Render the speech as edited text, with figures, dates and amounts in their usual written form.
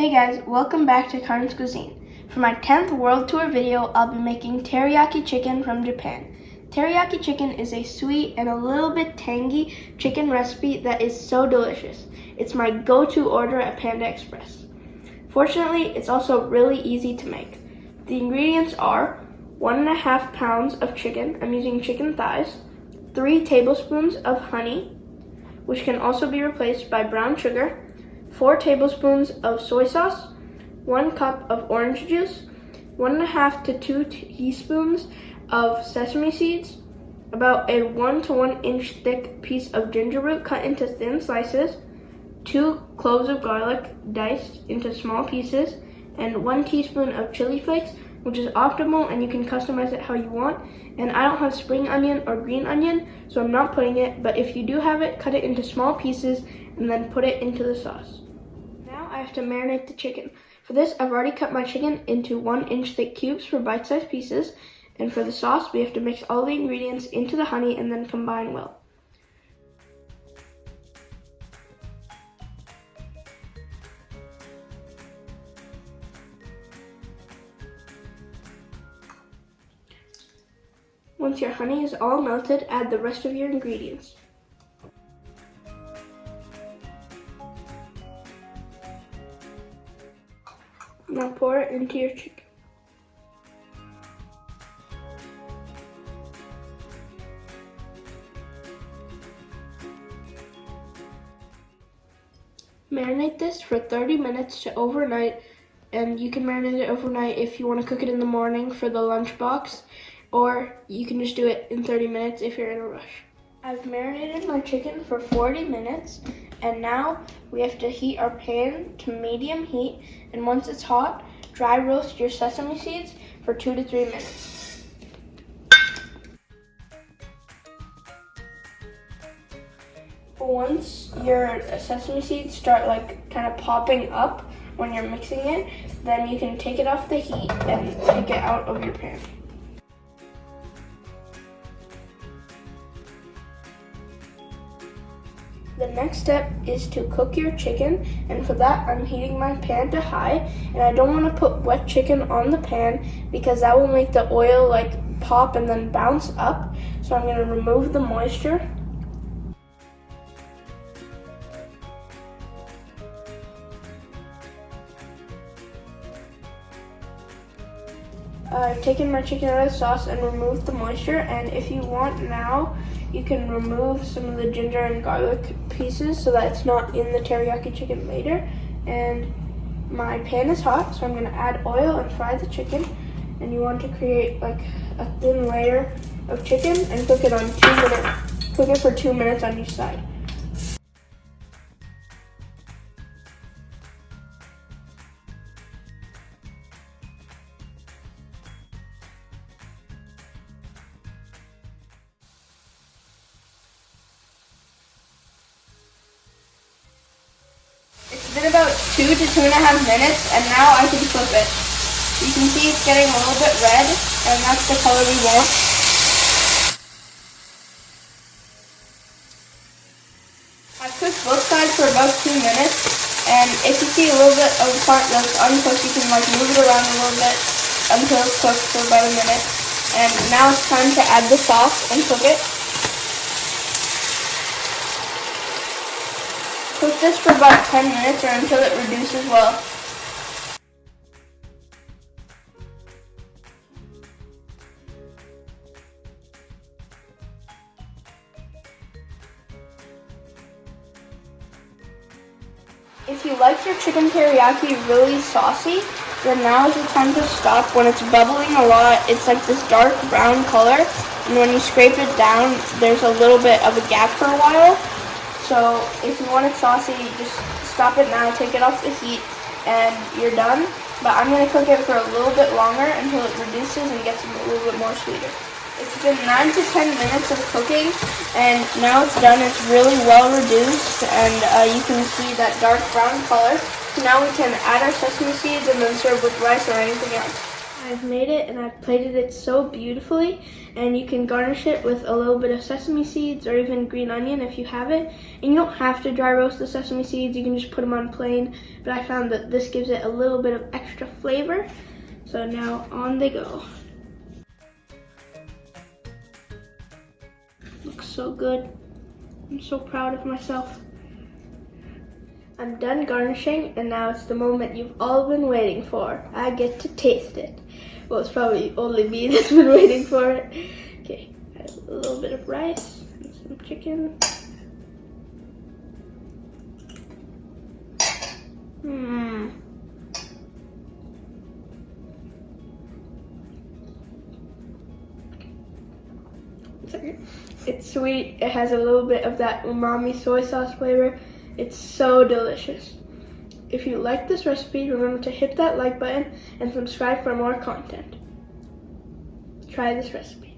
Hey guys, welcome back to Cuisine. For my 10th world tour video, I'll be making teriyaki chicken from Japan. Teriyaki chicken is a sweet and a little bit tangy chicken recipe that is so delicious. It's my go-to order at Panda Express. Fortunately, it's also really easy to make. The ingredients are 1.5 pounds of chicken, I'm using chicken thighs, 3 tablespoons of honey, which can also be replaced by brown sugar, 4 tablespoons of soy sauce, 1 cup of orange juice, 1.5 to 2 teaspoons of sesame seeds, about a 1 to 1 inch thick piece of ginger root cut into thin slices, 2 cloves of garlic diced into small pieces, and 1 teaspoon of chili flakes, which is optimal and you can customize it how you want. And I don't have spring onion or green onion, so I'm not putting it, but if you do have it, cut it into small pieces and then put it into the sauce. Now I have to marinate the chicken. For this, I've already cut my chicken into 1 inch thick cubes for bite-sized pieces, and for the sauce, we have to mix all the ingredients into the honey and then combine well. Once your honey is all melted, add the rest of your ingredients. Now pour it into your chicken. Marinate this for 30 minutes to overnight, and you can marinate it overnight if you want to cook it in the morning for the lunchbox, or you can just do it in 30 minutes if you're in a rush. I've marinated my chicken for 40 minutes, and now we have to heat our pan to medium heat, and once it's hot, dry roast your sesame seeds for 2 to 3 minutes. Once your sesame seeds start kind of popping up when you're mixing it, then you can take it off the heat and take it out of your pan. The next step is to cook your chicken, and for that I'm heating my pan to high, and I don't want to put wet chicken on the pan because that will make the oil pop and then bounce up. So I'm going to remove the moisture. I've taken my chicken out of the sauce and removed the moisture, and if you want now, you can remove some of the ginger and garlic pieces so that it's not in the teriyaki chicken later. And my pan is hot, so I'm going to add oil and fry the chicken. And you want to create a thin layer of chicken and cook it on 2 minutes. Cook it for 2 minutes on each side. It's been about 2 to 2.5 minutes, and now I can flip it. You can see it's getting a little bit red, and that's the color we want. I've cooked both sides for about 2 minutes, and if you see a little bit of the part that's uncooked, you can move it around a little bit until it's cooked for about a minute. And now it's time to add the sauce and cook it. Cook this for about 10 minutes or until it reduces well. If you like your chicken teriyaki really saucy, then now is the time to stop. When it's bubbling a lot, it's like this dark brown color, and when you scrape it down, there's a little bit of a gap for a while. So if you want it saucy, just stop it now, take it off the heat, and you're done. But I'm going to cook it for a little bit longer until it reduces and gets a little bit more sweeter. It's been 9 to 10 minutes of cooking, and now it's done. It's really well reduced, and you can see that dark brown color. So now we can add our sesame seeds and then serve with rice or anything else. I've made it and I've plated it so beautifully, and you can garnish it with a little bit of sesame seeds or even green onion if you have it. And you don't have to dry roast the sesame seeds, you can just put them on plain, but I found that this gives it a little bit of extra flavor. So now on they go. Looks so good. I'm so proud of myself. I'm done garnishing, and now it's the moment you've all been waiting for. I get to taste it. Well, it's probably only me that's been waiting for it. Okay, add a little bit of rice and some chicken. It's sweet. It has a little bit of that umami soy sauce flavor. It's so delicious. If you like this recipe, remember to hit that like button and subscribe for more content. Try this recipe.